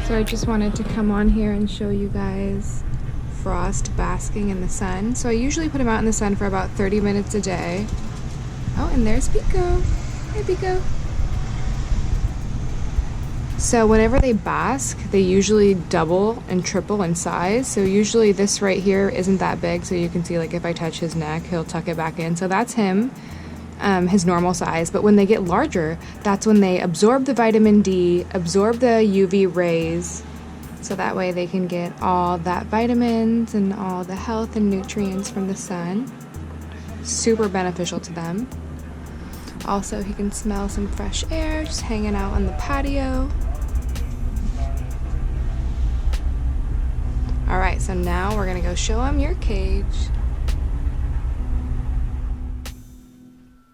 So I just wanted to come on here and show you guys Frost basking in the sun. So I usually put him out in the sun for about 30 minutes a day. Oh, and there's Pico. Hi, Pico. So whenever they bask, they usually double and triple in size. So usually this right here isn't that big. So you can see, like, if I touch his neck, he'll tuck it back in. So that's him, his normal size. But when they get larger, that's when they absorb the vitamin D, absorb the UV rays. So that way they can get all that vitamins and all the health and nutrients from the sun. Super beneficial to them. Also, he can smell some fresh air just hanging out on the patio. All right, so now we're gonna go show him your cage.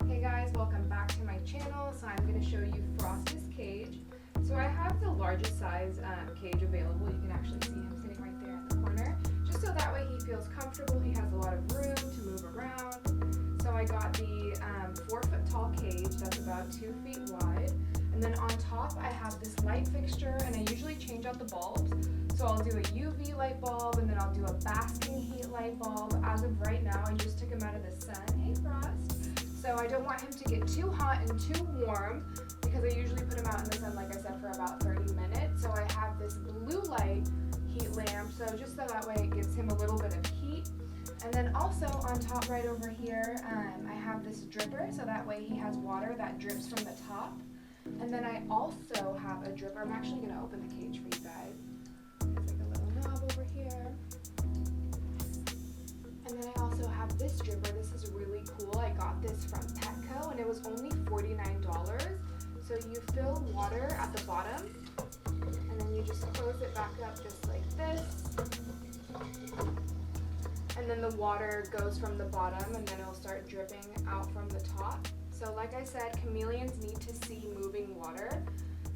Hey guys, welcome back to my channel. So I'm gonna show you Frost's cage. So I have the largest size cage available. You can actually see him sitting right there in the corner. Just so that way he feels comfortable. He has a lot of room to move around. So I got the 4-foot tall cage that's about 2 feet wide. And then on top I have this light fixture, and I usually change out the bulbs. So I'll do a UV light bulb, and then I'll do a basking heat light bulb. As of right now, I just took him out of the sun. Hey, Frost. So I don't want him to get too hot and too warm, because I usually put him out in the sun, like I said, for about 30 minutes. So I have this blue light heat lamp, so just so that way it gives him a little bit of heat. And then also on top right over here, I have this dripper, so that way he has water that drips from the top. And then I also have a dripper. I'm actually going to open the cage for you guys. There's like a little knob over here. And then I also have this dripper. This is really cool. I got this from Petco, and it was only $49. So you fill water at the bottom, and then you just close it back up just like this. And then the water goes from the bottom, and then it'll start dripping out from the top. So like I said, chameleons need to see moving water.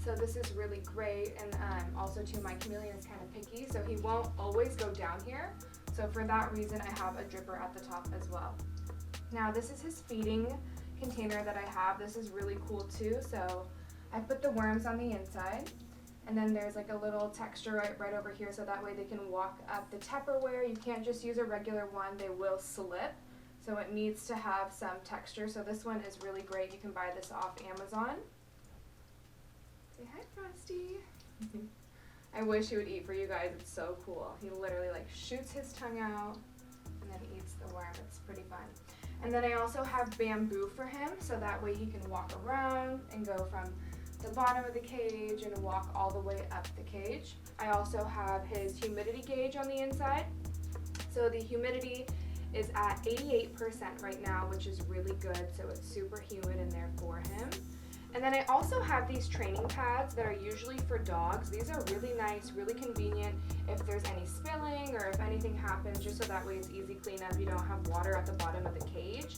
So this is really great. And also too, my chameleon is kind of picky, so he won't always go down here. So for that reason, I have a dripper at the top as well. Now this is his feeding container that I have. This is really cool too. So I put the worms on the inside. And then there's like a little texture right over here, so that way they can walk up the Tupperware. You can't just use a regular one, they will slip. So it needs to have some texture. So this one is really great. You can buy this off Amazon. Say hi, Frosty. I wish he would eat for you guys. It's so cool. He literally like shoots his tongue out and then eats the worm. It's pretty fun. And then I also have bamboo for him, so that way he can walk around and go from the bottom of the cage and walk all the way up the cage. I also have his humidity gauge on the inside. So the humidity is at 88% right now, which is really good. So it's super humid in there for him. And then I also have these training pads that are usually for dogs. These are really nice, really convenient if there's any spilling or if anything happens, just so that way it's easy cleanup. You don't have water at the bottom of the cage.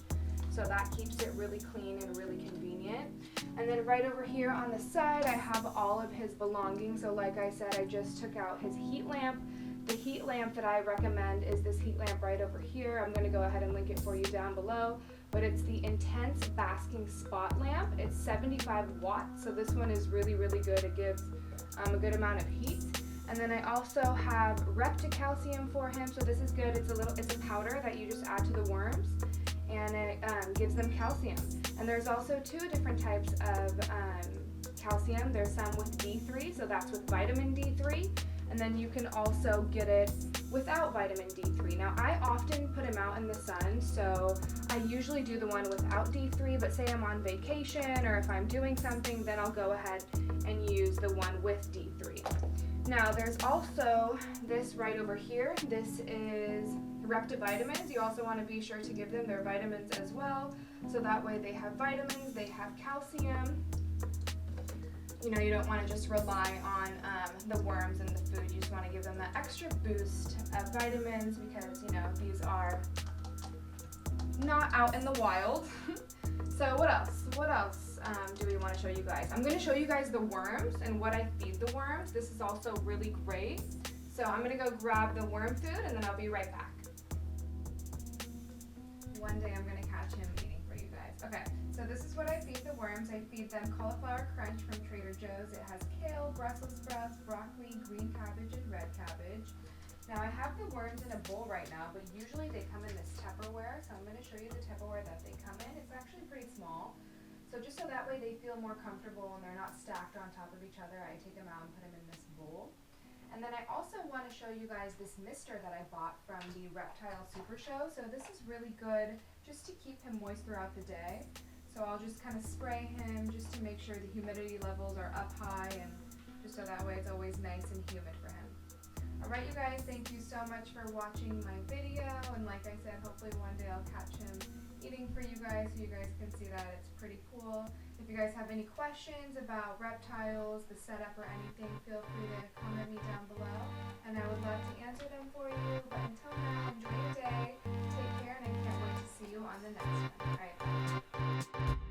So that keeps it really clean and really convenient. And then right over here on the side, I have all of his belongings. So like I said, I just took out his heat lamp. The heat lamp that I recommend is this heat lamp right over here. I'm gonna go ahead and link it for you down below. But it's the Intense Basking Spot Lamp. It's 75 watts, so this one is really, really good. It gives a good amount of heat. And then I also have Repticalcium for him, so this is good. It's a powder that you just add to the worms, and it gives them calcium. And there's also 2 different types of calcium. There's some with D3, so that's with vitamin D3, and then you can also get it without vitamin D3. Now I often put him out in the sun, so I usually do the one without D3, but say I'm on vacation or if I'm doing something, then I'll go ahead and use the one with D3. Now there's also this right over here. This is Reptivitamins. You also want to be sure to give them their vitamins as well, so that way they have vitamins, they have calcium. You know, you don't want to just rely on the worms and the food. You just want to give them that extra boost of vitamins, because, you know, these are not out in the wild. So what else? What else do we want to show you guys? I'm going to show you guys the worms and what I feed the worms. This is also really great. So I'm going to go grab the worm food, and then I'll be right back. One day I'm going to catch him eating for you guys. Okay, so this is what I feed the worms. I feed them cauliflower crunch from Trader Joe's. It has kale, Brussels sprouts, broccoli, green cabbage, and red cabbage. Now I have the worms in a bowl right now, but usually they come in this Tupperware, so I'm going to show you the Tupperware that they come in. It's actually pretty small, so just so that way they feel more comfortable and they're not stacked on top of each other, I take them out and put them in this bowl. And then I also want to show you guys this mister that I bought from the Reptile Super Show. So this is really good just to keep him moist throughout the day. So I'll just kind of spray him just to make sure the humidity levels are up high and just so that way it's always nice and humid for him. Alright you guys, thank you so much for watching my video, and like I said, hopefully one day I'll catch him eating for you guys so you guys can see that it's pretty cool. If you guys have any questions about reptiles, the setup, or anything, feel free to comment me down below and I would love to answer them for you. But until now, enjoy your day, take care, and I can't wait to see you on the next one. Alright, bye.